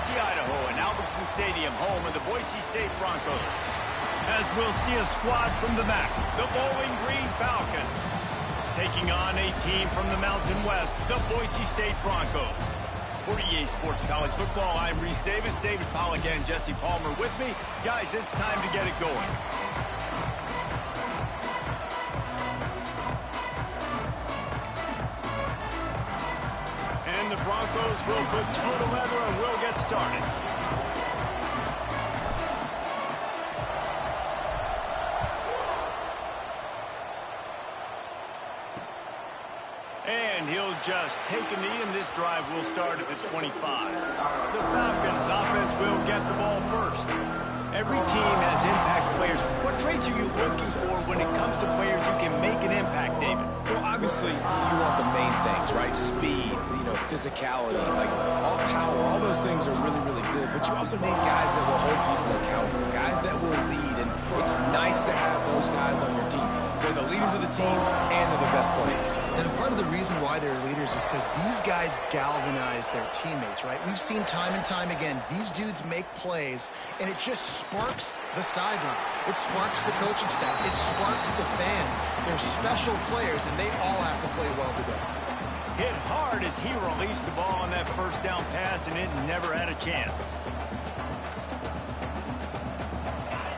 Boise, Idaho, and Albertson Stadium, home of the Boise State Broncos. As we'll see a squad from the MAC, the Bowling Green Falcons, taking on a team from the Mountain West, the Boise State Broncos. For EA Sports College Football, I'm Reese Davis, David Pollack, and Jesse Palmer with me. Guys, it's time to get it going. And the Broncos will put toe to leather and we'll get started. And he'll just take a knee, and this drive will start at the 25. The Falcons offense will get the ball first. Every team has impact players. What traits are you looking for when it comes to players who can make an impact, David? Well, obviously, you want the main things, right? Speed, physicality, like all power, all those things are really, really good. But you also need guys that will hold people accountable, guys that will lead. And it's nice to have those guys on your team. They're the leaders of the team, and they're the best players. And part of the reason why they're leaders is because these guys galvanize their teammates, right? We've seen time and time again, these dudes make plays, and it just sparks the sideline. It sparks the coaching staff. It sparks the fans. They're special players, and they all have to play well today. Hit hard as he released the ball on that first down pass, and it never had a chance.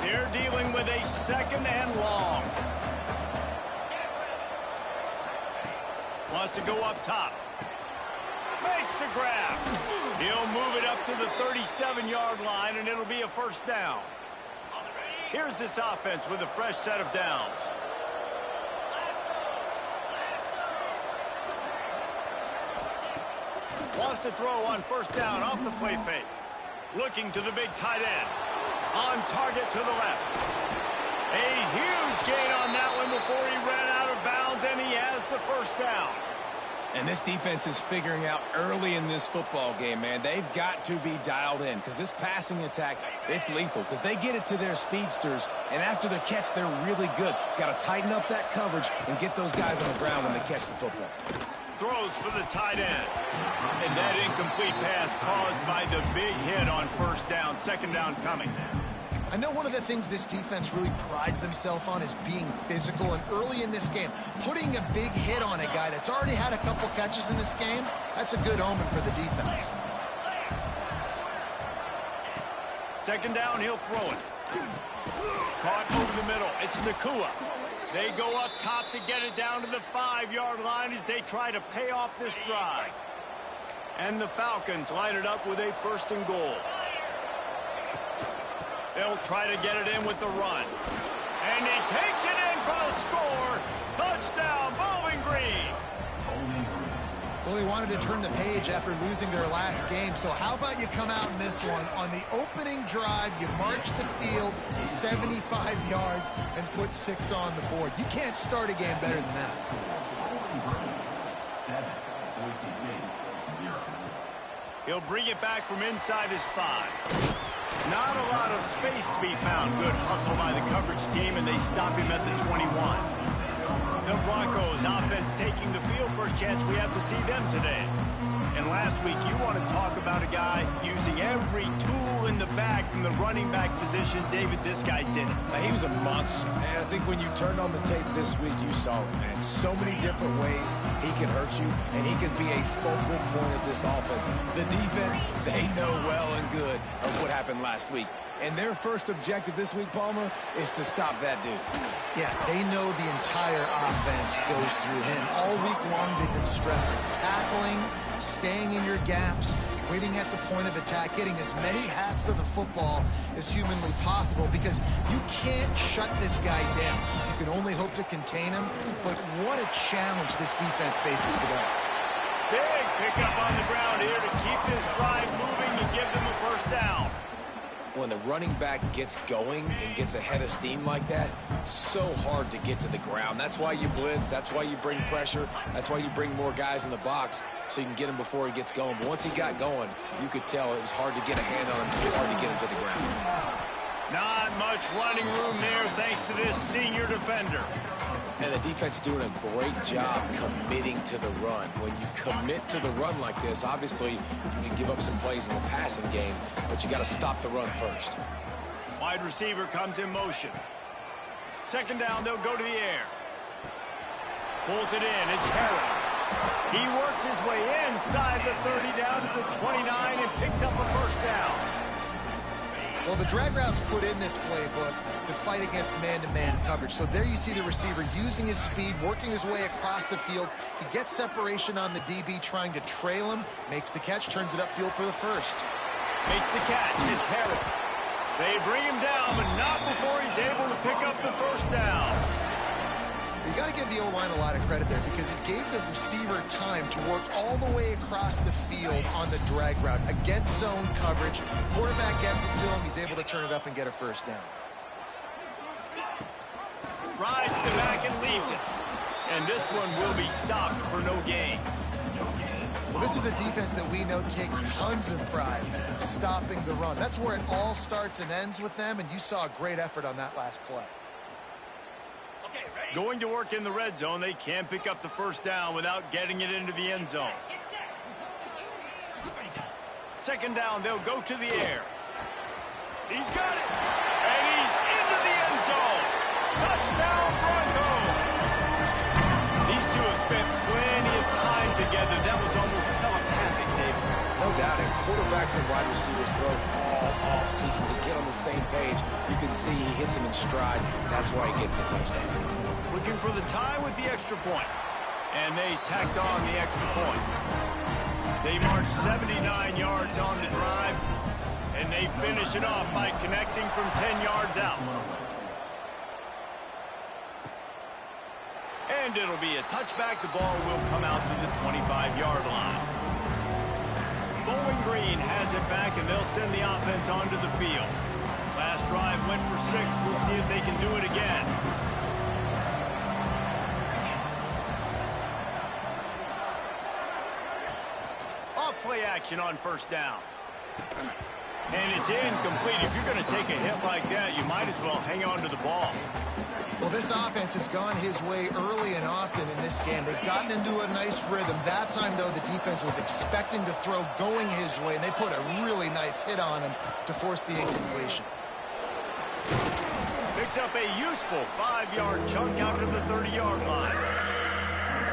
They're dealing with a second and long. Wants to go up top. Makes the grab. He'll move it up to the 37-yard line, and it'll be a first down. Here's this offense with a fresh set of downs. Wants to throw on first down off the play fake. Looking to the big tight end. On target to the left. A huge gain on that one before he ran out of bounds, and he has the first down. And this defense is figuring out early in this football game, man. They've got to be dialed in because this passing attack, it's lethal because they get it to their speedsters, and after the catch, they're really good. Got to tighten up that coverage and get those guys on the ground when they catch the football. Throws for the tight end. And that incomplete pass caused by the big hit on first down. Second down coming. I know one of the things this defense really prides themselves on is being physical, and early in this game, putting a big hit on a guy that's already had a couple catches in this game, that's a good omen for the defense. Second down, he'll throw it. Caught over the middle. It's Nakua. They go up top to get it down to the 5-yard line as they try to pay off this drive. And the Falcons line it up with a first and goal. They'll try to get it in with the run. And he takes it in for the score. Touchdown, Bowling Green. Well, they wanted to turn the page after losing their last game, so how about you come out in this one? On the opening drive, you march the field 75 yards and put 6 on the board. You can't start a game better than that. 7, Boise State, 0. He'll bring it back from inside his 5. Not a lot of space to be found. Good hustle by the coverage team, and they stop him at the 21. The Broncos offense taking the field. First chance we have to see them today. And last week, you want to talk about a guy using every tool in the bag from the running back position. David, this guy did it. He was a monster. And I think when you turned on the tape this week, you saw it, man. So many different ways he can hurt you, and he can be a focal point of this offense. The defense, they know well and good of what happened last week. And their first objective this week, Palmer, is to stop that dude. Yeah, they know the entire offense goes through him. All week long, they've been stressing tackling, staying in your gaps, waiting at the point of attack, getting as many hats to the football as humanly possible, because you can't shut this guy down. You can only hope to contain him, but what a challenge this defense faces today. Big pickup on the ground here to keep this drive moving and give them a first down. When the running back gets going and gets ahead of steam like that, so hard to get to the ground. That's why you blitz. That's why you bring pressure. That's why you bring more guys in the box so you can get him before he gets going. But once he got going, you could tell it was hard to get a hand on him, hard to get him to the ground. Not much running room there thanks to this senior defender. And the defense doing a great job committing to the run. When you commit to the run like this, obviously you can give up some plays in the passing game, but you got to stop the run first. Wide receiver comes in motion. Second down, they'll go to the air. Pulls it in, it's Harrell. He works his way inside the 30 down to the 29 and picks up a first down. Well, the drag routes put in this playbook to fight against man-to-man coverage. So there you see the receiver using his speed, working his way across the field. He gets separation on the DB, trying to trail him, makes the catch, turns it upfield for the first. Makes the catch, it's Harrell. They bring him down, but not before he's able to pick up the first down. You got to give the O-line a lot of credit there because it gave the receiver time to work all the way across the field on the drag route against zone coverage. Quarterback gets it to him. He's able to turn it up and get a first down. Rides the back and leaves it. And this one will be stopped for no gain. Well, this is a defense that we know takes tons of pride stopping the run. That's where it all starts and ends with them, and you saw a great effort on that last play. Going to work in the red zone, they can't pick up the first down without getting it into the end zone. Second down, they'll go to the air. He's got it, and he's into the end zone. Touchdown, Broncos. These two have spent plenty of time together. That was almost telepathic, David. No doubt, and quarterbacks and wide receivers throw all off season to get on the same page. You can see he hits him in stride. That's why he gets the touchdown. Looking for the tie with the extra point. And they tacked on the extra point. They march 79 yards on the drive, and they finish it off by connecting from 10 yards out. And it'll be a touchback. The ball will come out to the 25-yard line. Bowling Green has it back, and they'll send the offense onto the field. Last drive went for 6. We'll see if they can do it again. Off-play action on first down. And it's incomplete. If you're going to take a hit like that, you might as well hang on to the ball. Well, this offense has gone his way early and often in this game. They've gotten into a nice rhythm. That time, though, the defense was expecting to throw going his way, and they put a really nice hit on him to force the incompletion. Picks up a useful 5-yard chunk out to the 30-yard line.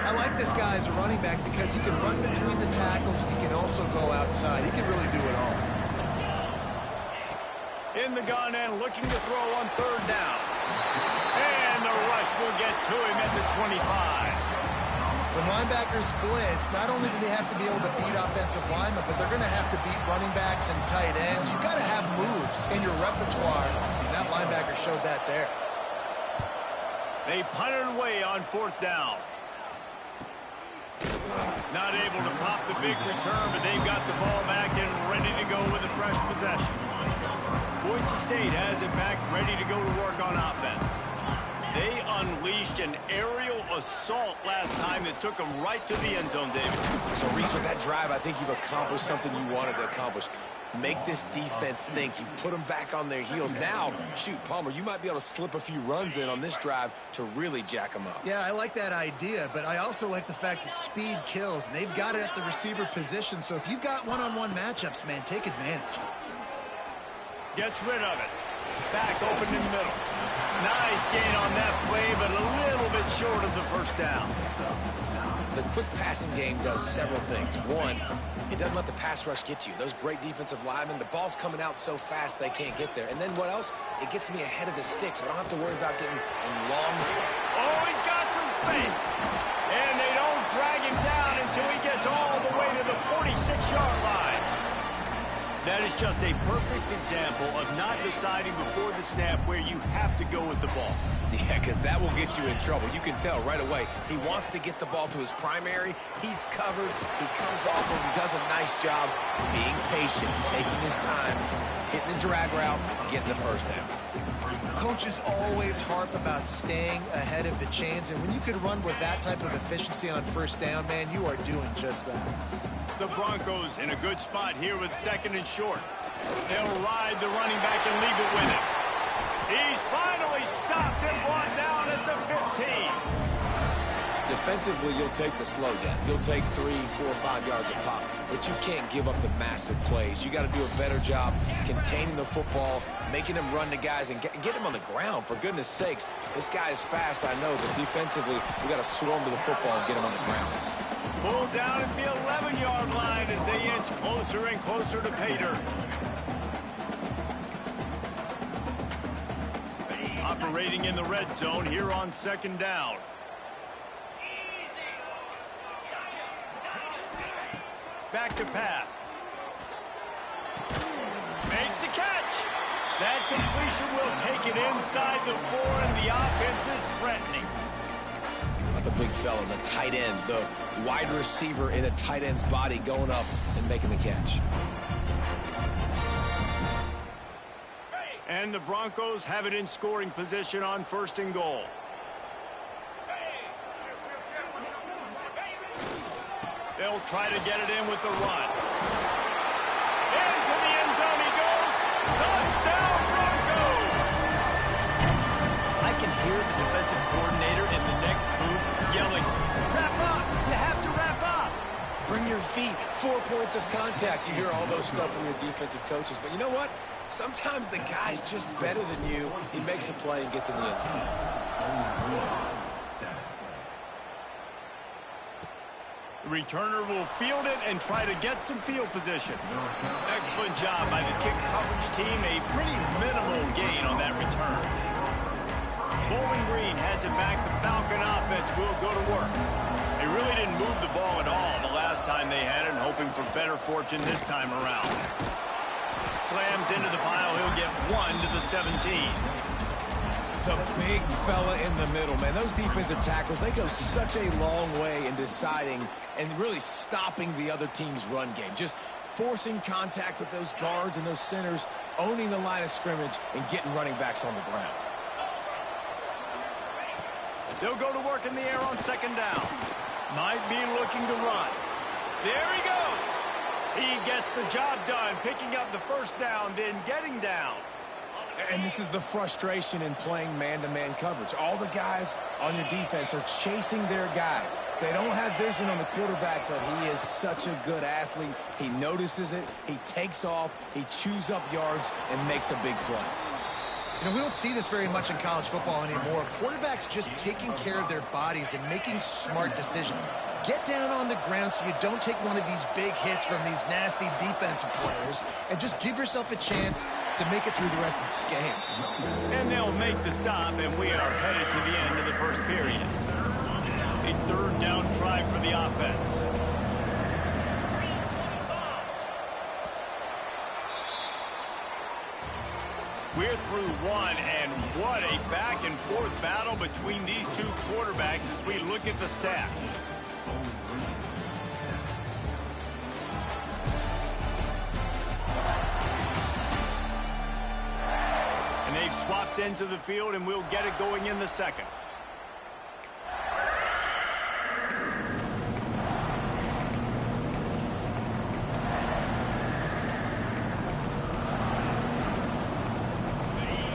I like this guy as a running back because he can run between the tackles and he can also go outside. He can really do it all. In the gun and looking to throw on third down. And the rush will get to him at the 25. When linebackers blitz, not only do they have to be able to beat offensive linemen, but they're going to have to beat running backs and tight ends. You've got to have moves in your repertoire, and that linebacker showed that there. They punt it away on fourth down. Not able to pop the big return, but they've got the ball back and ready to go with a fresh possession. Boise State has it back, ready to go to work on offense. They unleashed an aerial assault last time that took them right to the end zone, David. So, Reese, with that drive, I think you've accomplished something you wanted to accomplish. Make this defense think. You put them back on their heels. Now, shoot, Palmer, you might be able to slip a few runs in on this drive to really jack them up. Yeah, I like that idea, but I also like the fact that speed kills, and they've got it at the receiver position. So if you've got one-on-one matchups, man, take advantage. Gets rid of it. Back open in the middle. Nice gain on that play, but a little bit short of the first down. The quick passing game does several things. One, it doesn't let the pass rush get you. Those great defensive linemen, the ball's coming out so fast they can't get there. And then what else? It gets me ahead of the sticks. I don't have to worry about getting in long. Oh, he's got some space. And they don't drag him down until he gets all the way to the 46-yard line. That is just a perfect example of not deciding before the snap where you have to go with the ball. Yeah, because that will get you in trouble. You can tell right away. He wants to get the ball to his primary. He's covered. He comes off and does a nice job being patient, taking his time, hitting the drag route, getting the first down. Coaches always harp about staying ahead of the chains, and when you can run with that type of efficiency on first down, man, you are doing just that. The Broncos in a good spot here with second and short. They'll ride the running back and leave it with him. He's finally stopped and brought down at the 15. Defensively, you'll take the slow down. You'll take 3, 4, 5 yards a pop, but you can't give up the massive plays. You got to do a better job containing the football, making them run to guys, and get them on the ground. For goodness sakes, this guy is fast, I know, but defensively, we got to swarm to the football and get him on the ground. Pulled down at the 11-yard line as they inch closer and closer to pay dirt. Operating in the red zone here on 2nd down. Back to pass. Makes the catch. That completion will take it inside the 4, and the offense is threatening. The big fella, the tight end, the wide receiver in a tight end's body going up and making the catch. And the Broncos have it in scoring position on 1st and goal. They'll try to get it in with the run. Into the end zone he goes. Touchdown, Broncos! I can hear the defensive coordinator in the next booth yelling, "Wrap up! You have to wrap up!" Bring your feet, 4 points of contact. You hear all those stuff from your defensive coaches. But you know what? Sometimes the guy's just better than you. He makes a play and gets in the end zone. The returner will field it and try to get some field position. Excellent job by the kick coverage team. A pretty minimal gain on that return. Bowling Green has it back. The Falcon offense will go to work. They really didn't move the ball at all the last time they had it, and hoping for better fortune this time around. Slams into the pile. He'll get 1 to the 17. The big fella in the middle, man. Those defensive tackles, they go such a long way in deciding and really stopping the other team's run game. Just forcing contact with those guards and those centers, owning the line of scrimmage, and getting running backs on the ground. They'll go to work in the air on 2nd down. Might be looking to run. There he goes. He gets the job done, picking up the 1st down, then getting down. And this is the frustration in playing man-to-man coverage. All the guys on your defense are chasing their guys. They don't have vision on the quarterback, but he is such a good athlete. He notices it, he takes off, he chews up yards, and makes a big play. You know, we don't see this very much in college football anymore. Quarterbacks just taking care of their bodies and making smart decisions. Get down on the ground so you don't take one of these big hits from these nasty defensive players, and just give yourself a chance to make it through the rest of this game. And they'll make the stop, and we are headed to the end of the 1st period. A 3rd down try for the offense. We're through 1, and what a back-and-forth battle between these two quarterbacks as we look at the stats. And they've swapped ends of the field, and we'll get it going in the 2nd.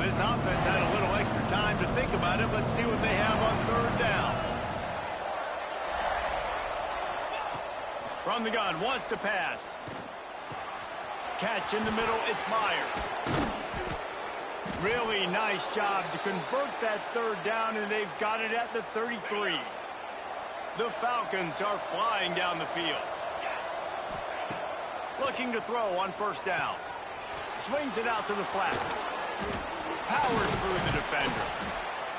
This offense had a little extra time to think about it. Let's see what they have on 3rd down. From the gun, wants to pass. Catch in the middle, it's Myers. Really nice job to convert that 3rd down, and they've got it at the 33. The Falcons are flying down the field. Looking to throw on 1st down. Swings it out to the flat. Powers through the defender.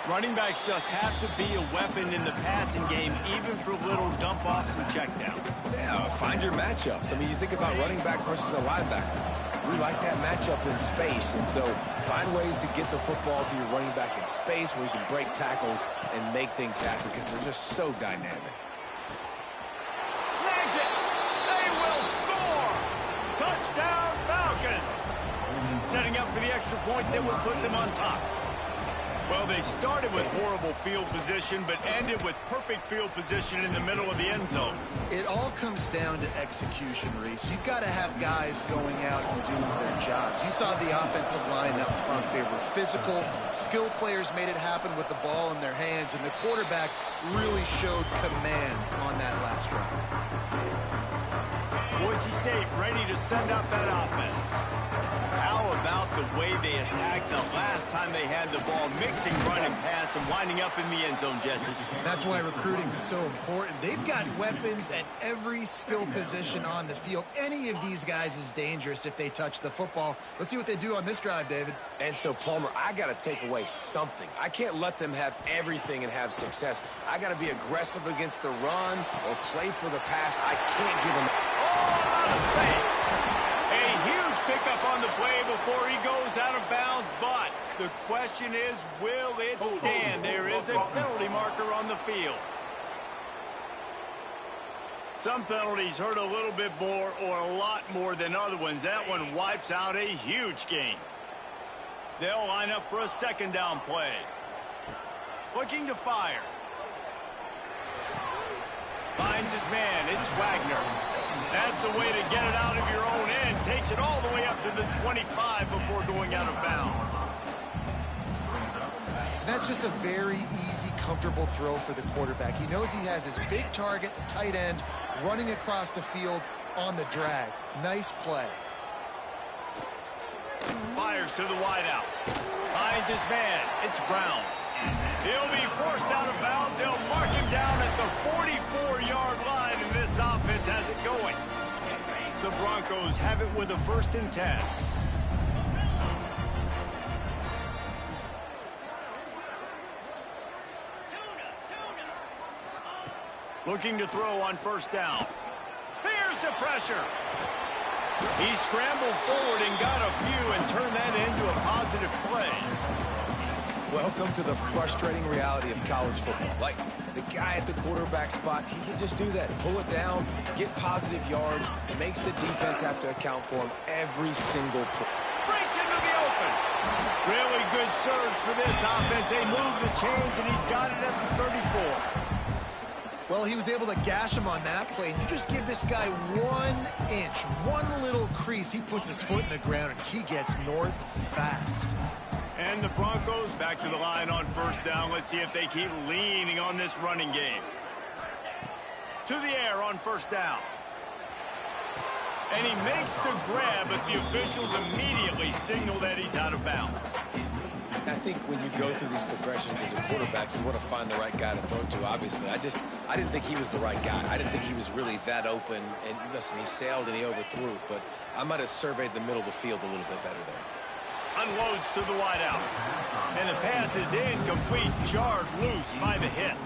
Running backs just have to be a weapon in the passing game, even for little dump-offs and checkdowns. Yeah, find your matchups. I mean, you think about running back versus a linebacker. We like that matchup in space, and so find ways to get the football to your running back in space where you can break tackles and make things happen because they're just so dynamic. Snags it! They will score! Touchdown, Falcons! Setting up for the extra point that will put them on top. Well, they started with horrible field position, but ended with perfect field position in the middle of the end zone. It all comes down to execution, Reese. You've got to have guys going out and doing their jobs. You saw the offensive line out front. They were physical. Skill players made it happen with the ball in their hands, and the quarterback really showed command on that last drive. Boise State ready to send up that offense. How about the way they attacked the last time they had the ball, mixing run and pass and winding up in the end zone, Jesse? That's why recruiting is so important. They've got weapons at every skill position on the field. Any of these guys is dangerous if they touch the football. Let's see what they do on this drive, David. And so, Palmer, I got to take away something. I can't let them have everything and have success. I got to be aggressive against the run or play for the pass. I can't give them a lot of space. A huge pickup on the play before he goes out of bounds, but the question is, will it stand? There is a penalty marker on the field. Some penalties hurt a little bit more or a lot more than other ones. That one wipes out a huge gain. They'll line up for a second down play. Looking to fire. Finds his man. It's Wagner. That's the way to get it out of your own end. Takes it all the way up to the 25 before going out of bounds. That's just a very easy, comfortable throw for the quarterback. He knows he has his big target, the tight end, running across the field on the drag. Nice play. Fires to the wideout. Finds his man. It's Brown. He'll be forced out of bounds. They'll mark him down at the 44-yard line, and this offense has it going. The Broncos have it with a 1st and 10. Looking to throw on 1st down. Here's the pressure. He scrambled forward and got a few and turned that into a positive play. Welcome to the frustrating reality of college football. Like, the guy at the quarterback spot, he can just do that. Pull it down, get positive yards, makes the defense have to account for him every single play. Breaks into the open. Really good surge for this offense. They move the chains, and he's got it at the 34. Well, he was able to gash him on that play, and you just give this guy 1 inch, one little crease. He puts his foot in the ground, and he gets north fast. And the Broncos back to the line on 1st down. Let's see if they keep leaning on this running game. To the air on 1st down. And he makes the grab, but the officials immediately signal that he's out of bounds. I think when you go through these progressions as a quarterback, you want to find the right guy to throw to, obviously. I didn't think he was the right guy. I didn't think he was really that open. And listen, he sailed and he overthrew, but I might have surveyed the middle of the field a little bit better there. Unloads to the wideout. And the pass is incomplete, jarred loose by the hit.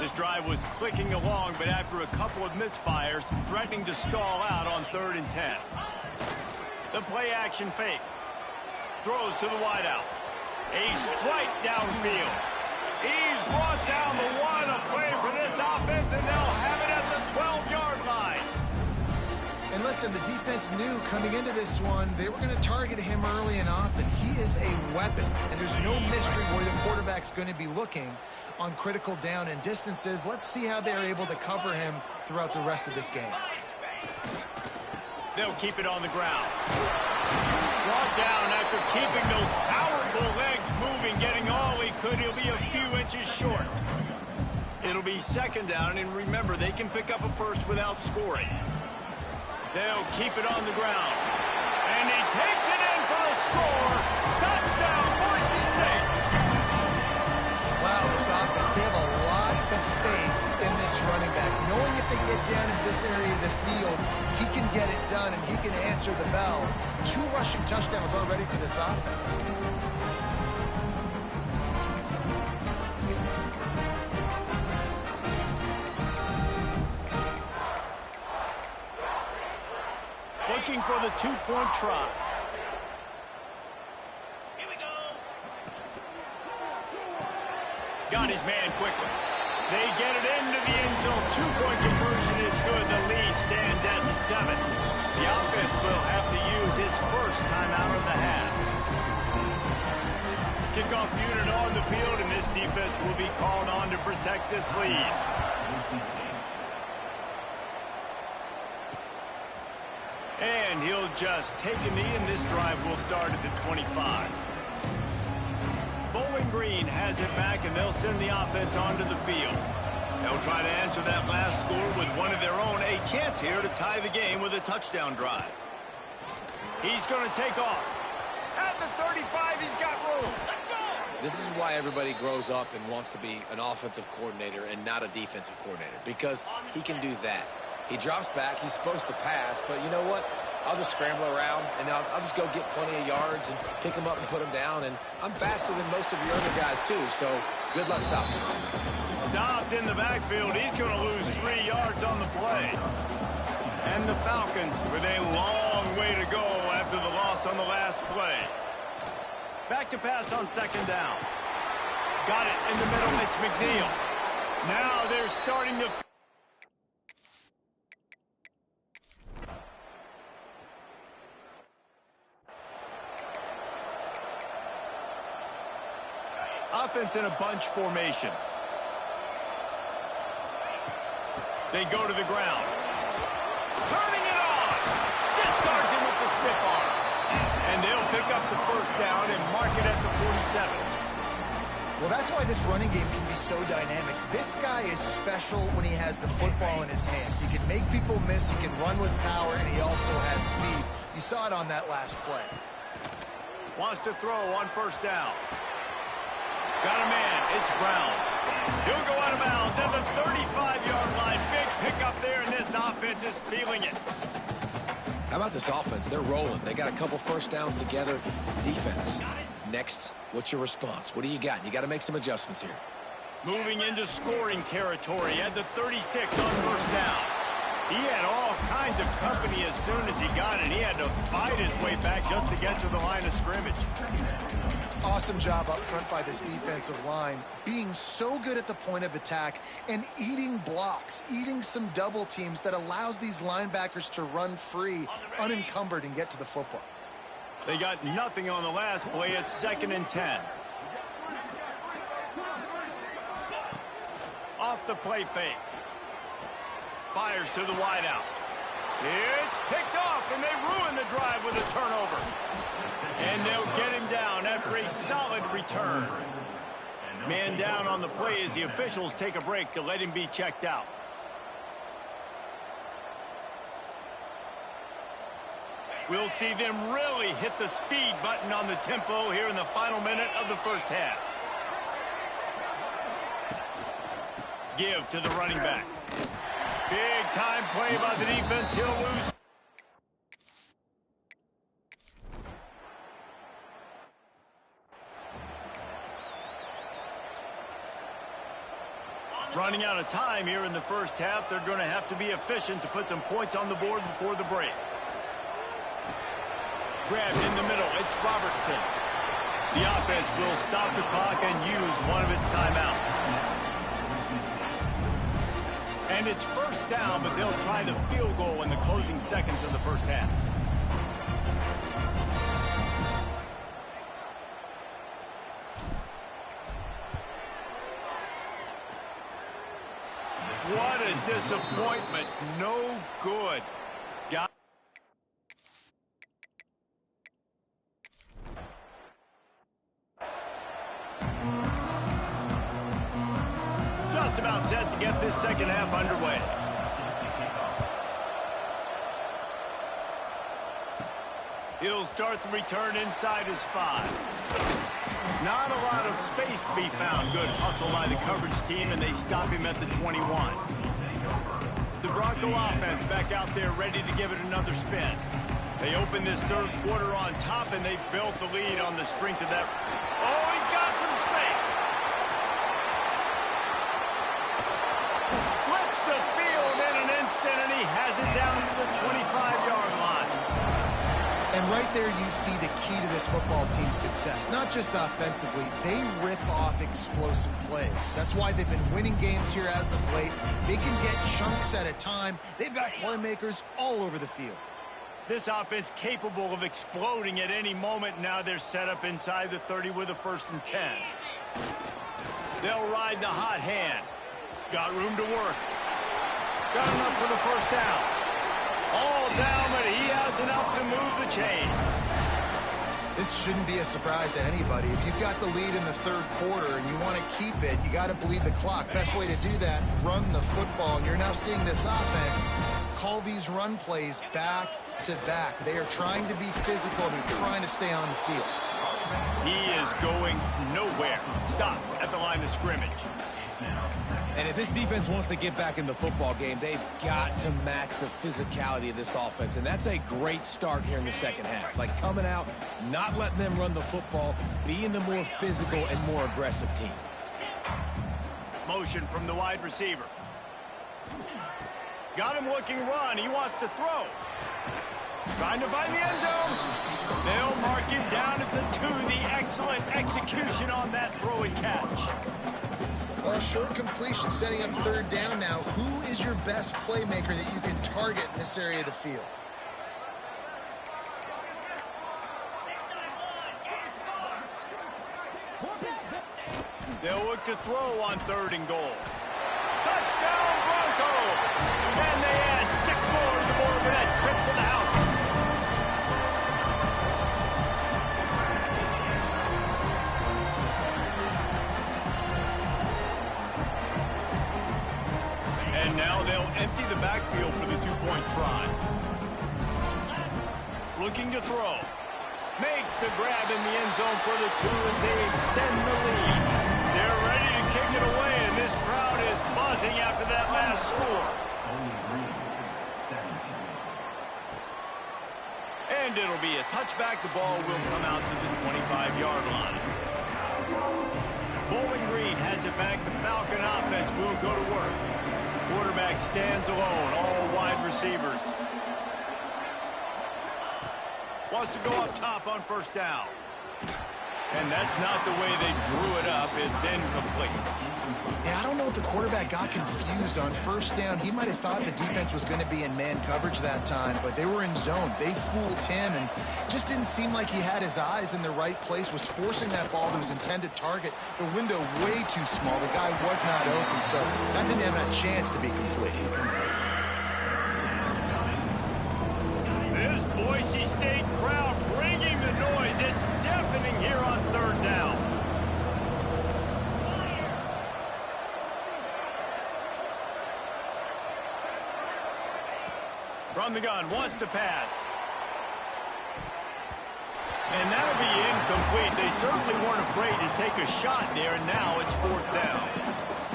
This drive was clicking along, but after a couple of misfires, threatening to stall out on 3rd and 10. The play action fake. Throws to the wideout. A strike downfield. He's brought down the one. A play for this offense, and they'll have it at the 12-yard line. And listen, the defense knew coming into this one, they were going to target him early and often. He is a weapon, and there's no mystery where the quarterback's going to be looking on critical down and distances. Let's see how they're able to cover him throughout the rest of this game. They'll keep it on the ground. Brought down after keeping those powerful legs moving, getting all he could. He'll be a few inches short. It'll be 2nd down, and remember, they can pick up a 1st without scoring. They'll keep it on the ground. And he takes it in for a score. Touchdown, Boise State. Wow, this offense, they have a lot of faith in this running back. Knowing if they get down in this area of the field, he can get it done and he can answer the bell. 2 rushing touchdowns already for this offense. Looking for the 2-point try. Got his man quickly. They get it into the end zone. Two-point conversion is good. The lead stands at 7. The offense will have to use its first timeout of the half. Kickoff unit on the field, and this defense will be called on to protect this lead. And he'll just take a knee, and this drive will start at the 25. Bowling Green has it back, and they'll send the offense onto the field. They'll try to answer that last score with one of their own. A chance here to tie the game with a touchdown drive. He's going to take off. At the 35, he's got room. This is why everybody grows up and wants to be an offensive coordinator and not a defensive coordinator, because he can do that. He drops back. He's supposed to pass, but you know what? I'll just scramble around, and I'll just go get plenty of yards and pick them up and put them down, and I'm faster than most of your other guys, too, so good luck stopping him. Stopped in the backfield. He's going to lose 3 yards on the play. And the Falcons with a long way to go after the loss on the last play. Back to pass on second down. Got it in the middle. It's McNeil. Now they're starting to... Offense in a bunch formation. They go to the ground. Turning it on. Discards him with the stiff arm. And they'll pick up the first down and mark it at the 47. Well, that's why this running game can be so dynamic. This guy is special when he has the football in his hands. He can make people miss, he can run with power, and he also has speed. You saw it on that last play. Wants to throw on first down. Got a man. It's Brown. He'll go out of bounds at the 35-yard line. Big pickup there, and this offense is feeling it. How about this offense? They're rolling. They got a couple first downs together. Defense. Next, what's your response? What do you got? You got to make some adjustments here. Moving into scoring territory at the 36 on first down. He had all kinds of company as soon as he got it. He had to fight his way back just to get to the line of scrimmage. Awesome job up front by this defensive line, being so good at the point of attack and eating blocks, eating some double teams that allows these linebackers to run free, unencumbered, and get to the football. They got nothing on the last play. It's 2nd and 10. Off the play fake. Fires to the wideout. It's picked off, and they ruin the drive with a turnover. And they'll get him down after a solid return. Man down on the play as the officials take a break to let him be checked out. We'll see them really hit the speed button on the tempo here in the final minute of the first half. Give to the running back. Big time play by the defense. He'll lose. Running out of time here in the first half. They're going to have to be efficient to put some points on the board before the break. Grabbed in the middle. It's Robertson. The offense will stop the clock and use one of its timeouts. And it's first down, but they'll try the field goal in the closing seconds of the first half. What a disappointment. No good. Got just about set to get this second half underway. He'll start the return inside his 5. Not a lot of space to be found. Good hustle by the coverage team, and they stop him at the 21. The Bronco offense back out there ready to give it another spin. They open this third quarter on top, and they built the lead on the strength of that. Oh, he's got some space. Flips the field in an instant, and he has it down to the 25-yard line. And And right there you see the key to this football team's success. Not just offensively, they rip off explosive plays. That's why they've been winning games here as of late. They can get chunks at a time. They've got playmakers all over the field. This offense capable of exploding at any moment. Now they're set up inside the 30 with a 1st and 10. They'll ride the hot hand. Got room to work. Got enough for the 1st down. All down, but he has enough to move the chains. This shouldn't be a surprise to anybody. If you've got the lead in the 3rd quarter and you want to keep it, you got to bleed the clock. Best way to do that, run the football. And you're now seeing this offense call these run plays back to back. They are trying to be physical and they're trying to stay on the field. He is going nowhere. Stop at the line of scrimmage. And if this defense wants to get back in the football game, they've got to match the physicality of this offense. And that's a great start here in the 2nd half. Like coming out, not letting them run the football, being the more physical and more aggressive team. Motion from the wide receiver. Got him looking run. He wants to throw. Trying to find the end zone. They'll mark him down at the 2. The excellent execution on that throw and catch. Well, short completion setting up 3rd down now. Who is your best playmaker that you can target in this area of the field? They'll look to throw on 3rd and goal. Touchdown Broncos! And they add 6 more to the board with that trip to the house. And now they'll empty the backfield for the 2-point try. Looking to throw. Makes the grab in the end zone for the 2 as they extend the lead. They're ready to kick it away, and this crowd is buzzing after that last score. And it'll be a touchback. The ball will come out to the 25-yard line. Bowling Green has it back. The Falcon offense will go to work. Quarterback stands alone, all wide receivers. Wants to go up top on 1st down. And that's not the way they drew it up. It's incomplete. Yeah, I don't know if the quarterback got confused on 1st down. He might have thought the defense was going to be in man coverage that time, but they were in zone. They fooled him and just didn't seem like he had his eyes in the right place, was forcing that ball to his intended target. The window way too small. The guy was not open, so that didn't have a chance to be complete. This Boise State crowd bringing the noise. It's deafening here on 3rd down. From the gun, wants to pass. And that'll be incomplete. They certainly weren't afraid to take a shot there, and now it's 4th down.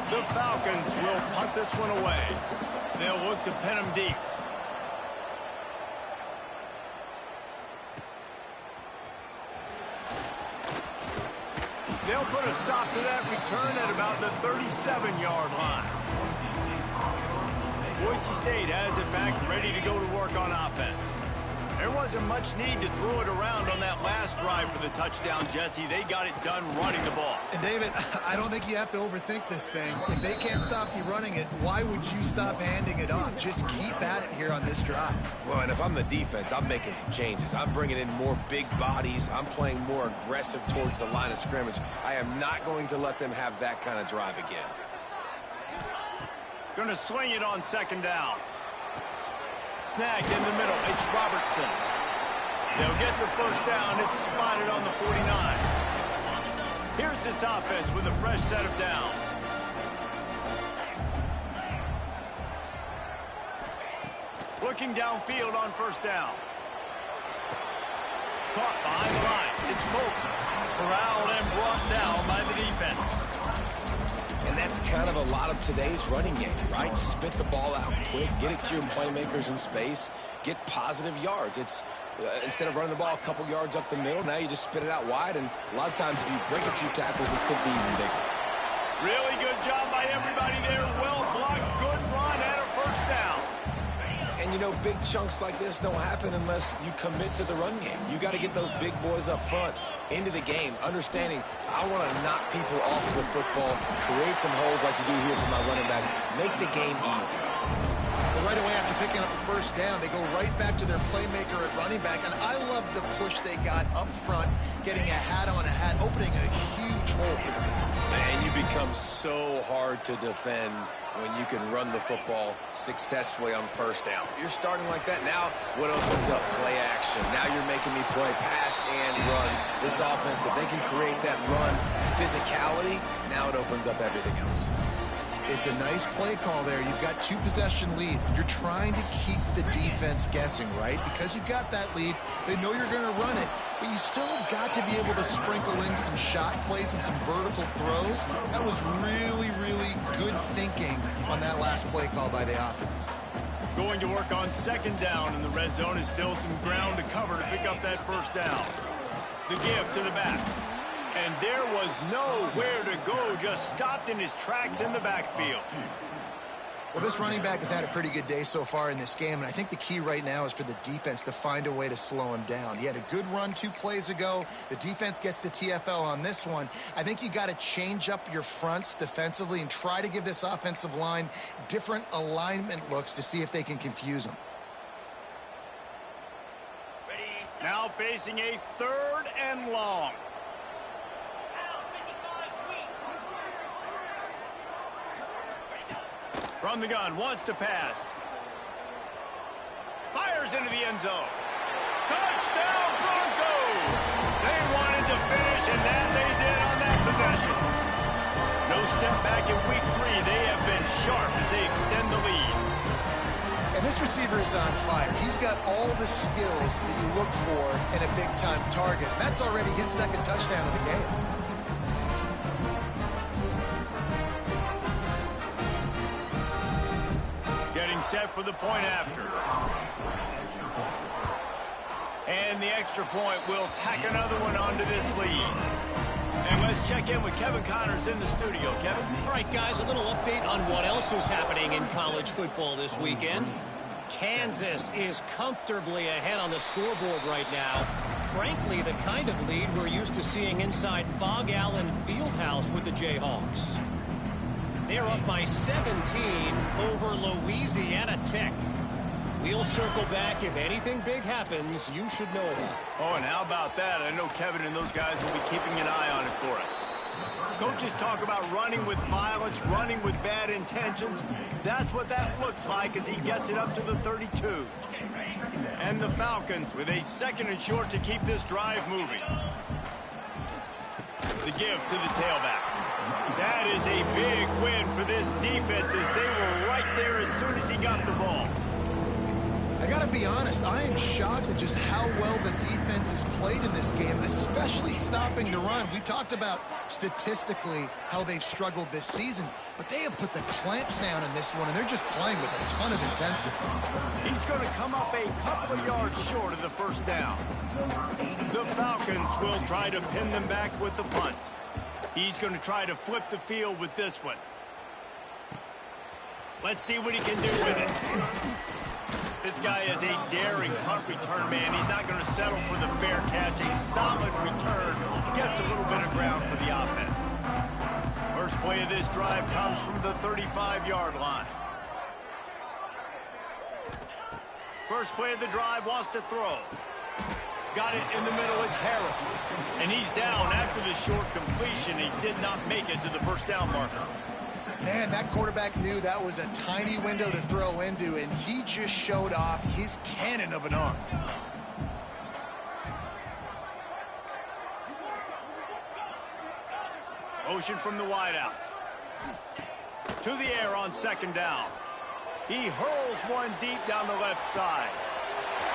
The Falcons will punt this one away. They'll look to pin him deep. They'll put a stop to that return at about the 37-yard line. Boise State has it back, ready to go to work on offense. There wasn't much need to throw it around on that last drive for the touchdown, Jesse. They got it done running the ball. And David, I don't think you have to overthink this thing. If they can't stop you running it, why would you stop handing it off? Just keep at it here on this drive. Well, and if I'm the defense, I'm making some changes. I'm bringing in more big bodies. I'm playing more aggressive towards the line of scrimmage. I am not going to let them have that kind of drive again. Going to swing it on 2nd down. Snagged in the middle. It's Robertson. They'll get the 1st down. It's spotted on the 49. Here's this offense with a fresh set of downs. Looking downfield on 1st down. Caught behind the line. It's Moulton. Corralled and brought down by the defense. And that's kind of a lot of today's running game, right? Spit the ball out quick, get it to your playmakers in space, get positive yards. It's instead of running the ball a couple yards up the middle, now you just spit it out wide, and a lot of times if you break a few tackles, it could be even bigger. Really good job by everybody there. Well blocked, good run, and a 1st down. And And, you know, big chunks like this don't happen unless you commit to the run game. You got to get those big boys up front into the game, understanding I want to knock people off the football, create some holes like you do here for my running back, make the game easy. Well, right away after picking up the first down, they go right back to their playmaker at running back, and I love the push they got up front, getting a hat on a hat, opening a huge hole for the back. Man, you become so hard to defend when you can run the football successfully on first down. You're starting like that. Now, what opens up? Play action. Now you're making me play pass and run. This offense, if they can create that run physicality, now it opens up everything else. It's a nice play call there. You've got 2-possession lead. You're trying to keep the defense guessing, right? Because you've got that lead, they know you're going to run it, but you still have got to be able to sprinkle in some shot plays and some vertical throws. That was really, really good thinking on that last play call by the offense. Going to work on second down in the red zone is still some ground to cover to pick up that first down. The give to the back. And there was nowhere to go, just stopped in his tracks in the backfield. Well, this running back has had a pretty good day so far in this game, and I think the key right now is for the defense to find a way to slow him down. He had a good run 2 plays ago. The defense gets the TFL on this one. I think you got to change up your fronts defensively and try to give this offensive line different alignment looks to see if they can confuse him. Now facing a 3rd and long. From the gun, wants to pass. Fires into the end zone. Touchdown, Broncos! They wanted to finish, and that they did on that possession. No step back in week 3. They have been sharp as they extend the lead. And this receiver is on fire. He's got all the skills that you look for in a big-time target. That's already his 2nd touchdown of the game. Set for the point after. And the extra point will tack another one onto this lead. And let's check in with Kevin Connors in the studio. Kevin? All right, guys, a little update on what else is happening in college football this weekend. Kansas is comfortably ahead on the scoreboard right now. Frankly, the kind of lead we're used to seeing inside Fog Allen Fieldhouse with the Jayhawks. They're up by 17 over Louisiana Tech. We'll circle back. If anything big happens, you should know about. Oh, and how about that? I know Kevin and those guys will be keeping an eye on it for us. Coaches talk about running with violence, running with bad intentions. That's what that looks like as he gets it up to the 32. And the Falcons with a 2nd and short to keep this drive moving. The give to the tailback. That is a big win for this defense as they were right there as soon as he got the ball. I got to be honest, I am shocked at just how well the defense has played in this game, especially stopping the run. We talked about statistically how they've struggled this season, but they have put the clamps down in this one, and they're just playing with a ton of intensity. He's going to come up a couple of yards short of the first down. The Falcons will try to pin them back with the punt. He's going to try to flip the field with this one. Let's see what he can do with it. This guy is a daring punt return man. He's not going to settle for the fair catch. A solid return. Gets a little bit of ground for the offense. First play of this drive comes from the 35-yard line. First play of the drive, wants to throw. Got it in the middle, it's Harrell. And he's down after the short completion. He did not make it to the first down marker. Man, that quarterback knew that was a tiny window to throw into, and he just showed off his cannon of an arm. Motion from the wideout. To the air on 2nd down. He hurls one deep down the left side.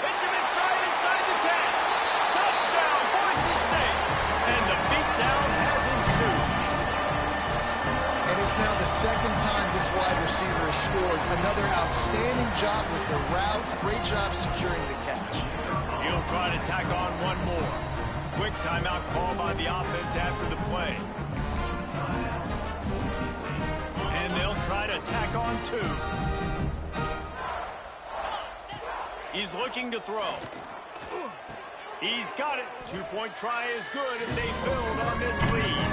Hits him in stride inside the 10. Touchdown, Boise State. And the beatdown has ensued. And it's now the 2nd time this wide receiver has scored. Another outstanding job with the route. Great job securing the catch. He'll try to tack on one more. Quick timeout call by the offense after the play. And they'll try to tack on 2. He's looking to throw. He's got it. Two-point try is good as they build on this lead.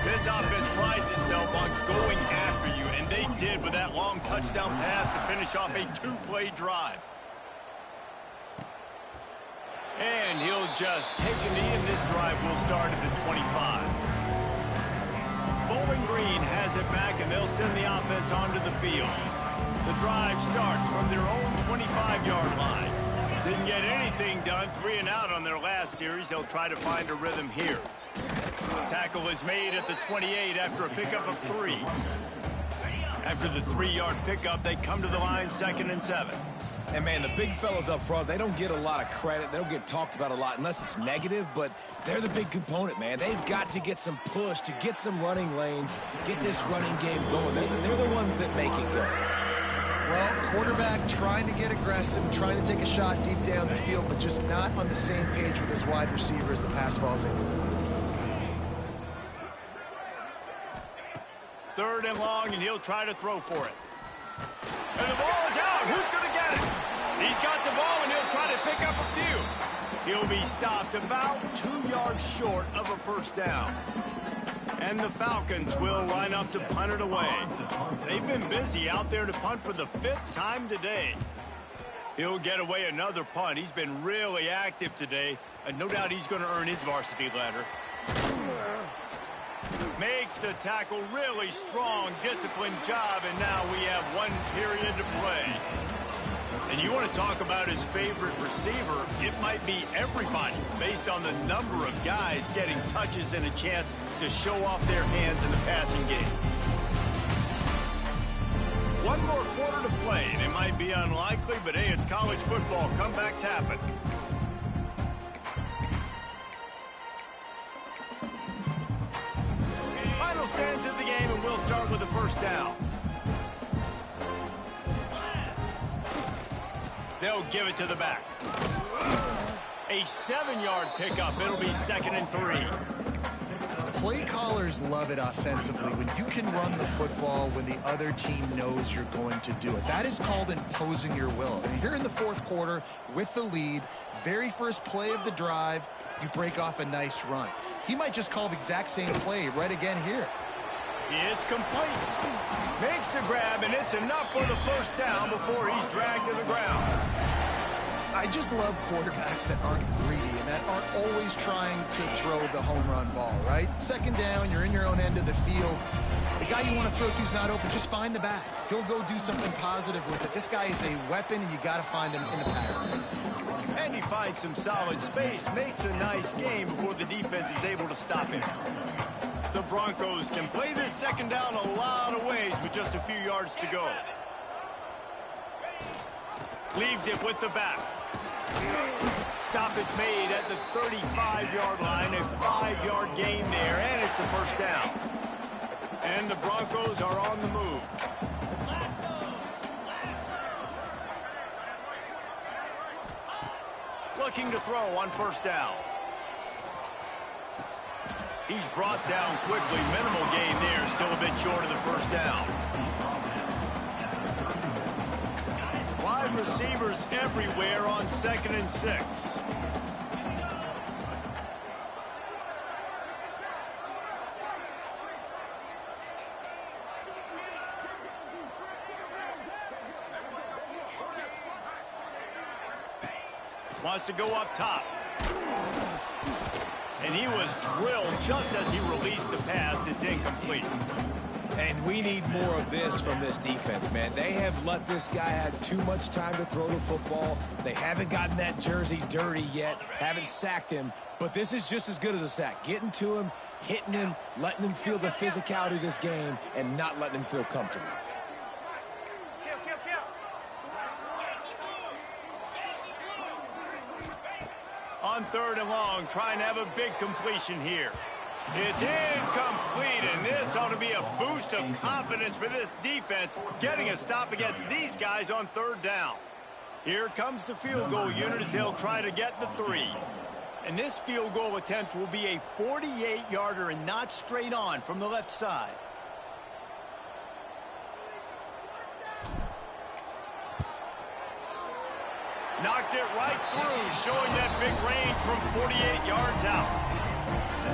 This offense prides itself on going after you, and they did with that long touchdown pass to finish off a two-play drive. And he'll just take a knee, and this drive will start at the 25. Bowling Green has it back, and they'll send the offense onto the field. The drive starts from their own 25-yard line. Didn't get anything done, 3 and out on their last series. They'll try to find a rhythm here. Tackle is made at the 28 after a pickup of 3. After the 3-yard pickup, they come to the line 2nd and 7. And, man, the big fellas up front, they don't get a lot of credit. They don't get talked about a lot unless it's negative, but they're the big component, man. They've got to get some push, to get some running lanes, get this running game going. They're the ones that make it go. Well, quarterback trying to get aggressive, trying to take a shot deep down the field, but just not on the same page with his wide receiver as the pass falls incomplete. 3rd and long, and he'll try to throw for it. And the ball is out. Who's going to get it? He's got the ball, and he'll try to pick up a few. He'll be stopped about 2 yards short of a first down. And the Falcons will line up to punt it away. They've been busy out there to punt for the 5th time today. He'll get away another punt. He's been really active today, and no doubt he's going to earn his varsity letter. Makes the tackle, really strong, disciplined job, and now we have 1 period to play. And you want to talk about his favorite receiver, it might be everybody based on the number of guys getting touches and a chance to show off their hands in the passing game. 1 more quarter to play, and it might be unlikely, but hey, it's college football. Comebacks happen. Final stands of the game, and we'll start with the first down. They'll give it to the back. A 7-yard pickup. It'll be 2nd and 3. Play callers love it offensively when you can run the football when the other team knows you're going to do it. That is called imposing your will. And here in the 4th quarter with the lead, very first play of the drive, you break off a nice run. He might just call the exact same play right again here. It's complete. Makes the grab, and it's enough for the first down before he's dragged to the ground. I just love quarterbacks that aren't greedy and that aren't always trying to throw the home run ball, right? 2nd down, you're in your own end of the field. The guy you want to throw to is not open. Just find the back. He'll go do something positive with it. This guy is a weapon, and you got to find him in the passing game. And he finds some solid space, makes a nice game before the defense is able to stop him. The Broncos can play this 2nd down a lot of ways with just a few yards to go. Leaves it with the back. Stop is made at the 35-yard line, a 5-yard gain there, and it's a first down. And the Broncos are on the move. Looking to throw on first down. He's brought down quickly. Minimal gain there, still a bit short of the first down. Wide receivers everywhere on 2nd and 6. Wants to go up top. And he was drilled just as he released the pass. It's incomplete. And we need more of this from this defense, man. They have let this guy have too much time to throw the football. They haven't gotten that jersey dirty yet, haven't sacked him. But this is just as good as a sack. Getting to him, hitting him, letting him feel the physicality of this game, and not letting him feel comfortable. On 3rd and long, trying to have a big completion here. It's incomplete, and this ought to be a boost of confidence for this defense, getting a stop against these guys on 3rd down. Here comes the field goal unit as they'll try to get the 3. And this field goal attempt will be a 48-yarder and not straight on from the left side. Knocked it right through, showing that big range from 48 yards out.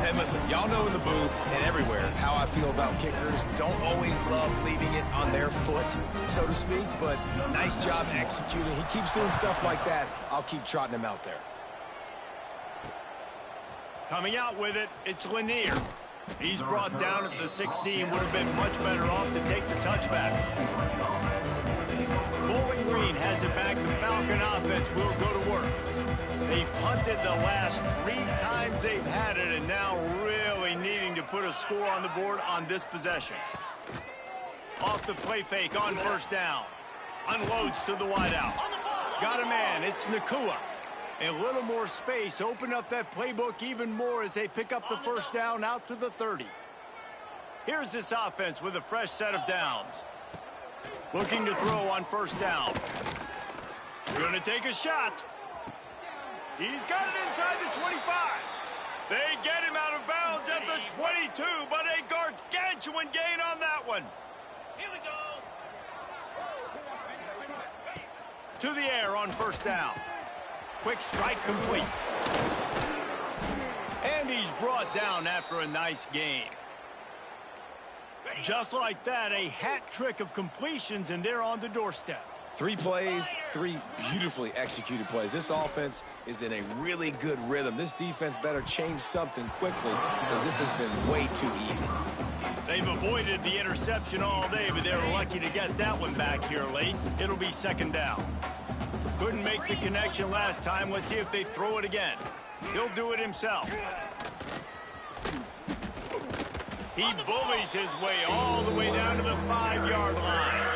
And listen, y'all know in the booth and everywhere how I feel about kickers. Don't always love leaving it on their foot, so to speak, but nice job executing. He keeps doing stuff like that. I'll keep trotting him out there. Coming out with it, it's Lanier. He's brought down at the 16. Would have been much better off to take the touchback. Bowling Green has it back. The Falcon offense will go to work. They've punted the last 3 times they've had it, and now really needing to put a score on the board on this possession. Off the play fake on first down. Unloads to the wideout. Got a man. It's Nakua. A little more space. Open up that playbook even more as they pick up the first down out to the 30. Here's this offense with a fresh set of downs. Looking to throw on first down. Going to take a shot. He's got it inside the 25. They get him out of bounds at the 22, but a gargantuan gain on that one. Here we go. To the air on first down. Quick strike complete. And he's brought down after a nice gain. Just like that, a hat trick of completions, and they're on the doorstep. 3 plays, 3 beautifully executed plays. This offense is in a really good rhythm. This defense better change something quickly because this has been way too easy. They've avoided the interception all day, but they're lucky to get that one back here late. It'll be second down. Couldn't make the connection last time. Let's see if they throw it again. He'll do it himself. He bullies his way all the way down to the 5-yard line.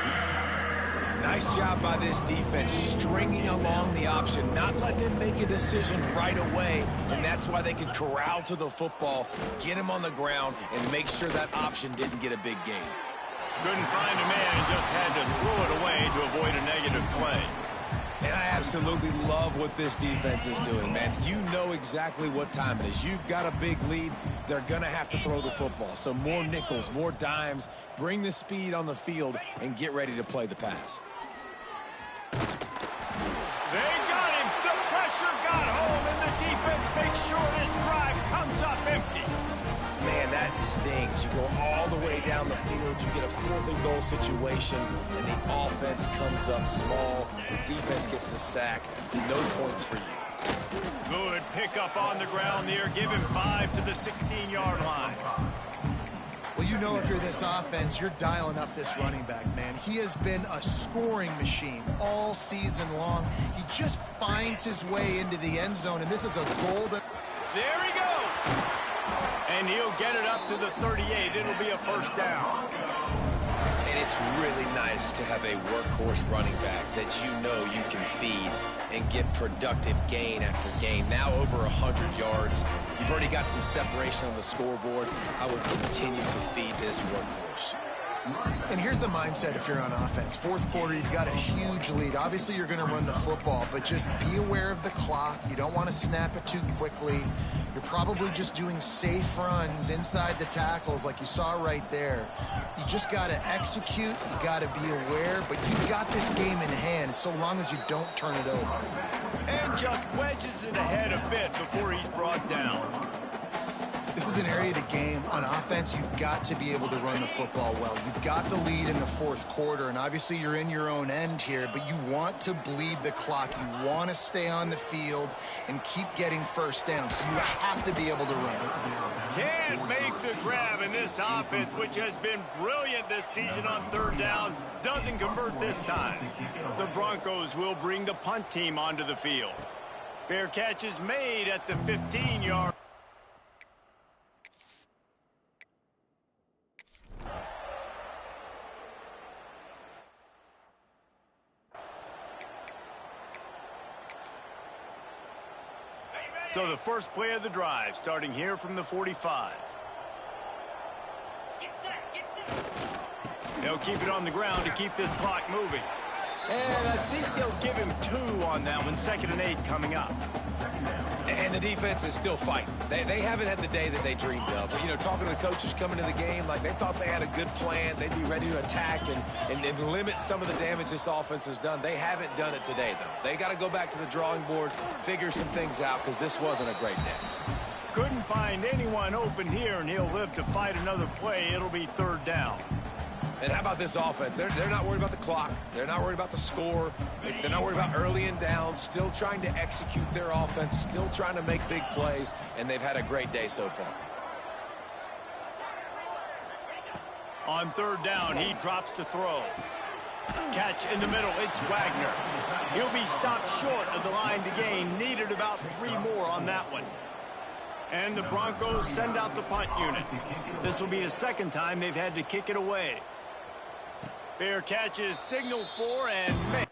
Nice job by this defense, stringing along the option, not letting him make a decision right away, and that's why they could corral to the football, get him on the ground, and make sure that option didn't get a big gain. Couldn't find a man and just had to throw it away to avoid a negative play. And I absolutely love what this defense is doing, man. You know exactly what time it is. You've got a big lead. They're going to have to throw the football. So more nickels, more dimes, bring the speed on the field, and get ready to play the pass. They got him. The pressure got home, and the defense makes sure this drive comes up empty. Man, that stings. You go all the way down the field, you get a 4th and goal situation, and the offense comes up small. The defense gets the sack. No points for you. Good pickup on the ground there. Give him 5 to the 16-yard line. Well, you know if you're this offense, you're dialing up this running back, man. He has been a scoring machine all season long. He just finds his way into the end zone, and this is a golden... There he goes. And he'll get it up to the 38. It'll be a first down. And it's really nice to have a workhorse running back that you know you can feed and get productive gain after gain. Now over 100 yards. You've already got some separation on the scoreboard. I would continue to feed this workhorse. And here's the mindset if you're on offense. 4th quarter, you've got a huge lead. Obviously, you're going to run the football, but just be aware of the clock. You don't want to snap it too quickly. You're probably just doing safe runs inside the tackles like you saw right there. You just got to execute. You got to be aware, but you've got this game in hand so long as you don't turn it over. And just wedges it ahead a bit before he's brought down. This is an area of the game. On offense, you've got to be able to run the football well. You've got the lead in the 4th quarter, and obviously you're in your own end here, but you want to bleed the clock. You want to stay on the field and keep getting first down, so you have to be able to run. Can't make the grab, in this offense, which has been brilliant this season on 3rd down, doesn't convert this time. The Broncos will bring the punt team onto the field. Fair catch is made at the 15-yard. So the first play of the drive, starting here from the 45. Get set, get set. They'll keep it on the ground to keep this clock moving. And I think they'll give him 2 on that one, 2nd and 8 coming up. And the defense is still fighting. They haven't had the day that they dreamed of. But, you know, talking to the coaches coming to the game, like they thought they had a good plan. They'd be ready to attack and limit some of the damage this offense has done. They haven't done it today, though. They got to go back to the drawing board, figure some things out, because this wasn't a great day. Couldn't find anyone open here, and he'll live to fight another play. It'll be 3rd down. And how about this offense? They're not worried about the clock. They're not worried about the score. They're not worried about early and down. Still trying to execute their offense. Still trying to make big plays. And they've had a great day so far. On 3rd down, he drops to throw. Catch in the middle. It's Wagner. He'll be stopped short of the line to gain. Needed about 3 more on that one. And the Broncos send out the punt unit. This will be the 2nd time they've had to kick it away. Fair catch is signaled for and made.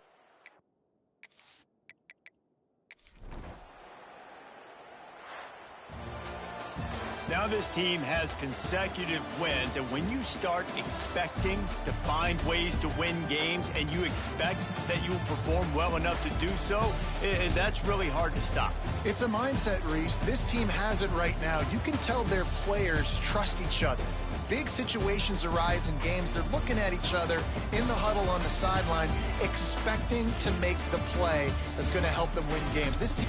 Now this team has consecutive wins, and when you start expecting to find ways to win games and you expect that you will perform well enough to do so, that's really hard to stop. It's a mindset, Reese. This team has it right now. You can tell their players trust each other. Big situations arise in games. They're looking at each other in the huddle on the sideline, expecting to make the play that's going to help them win games. This team...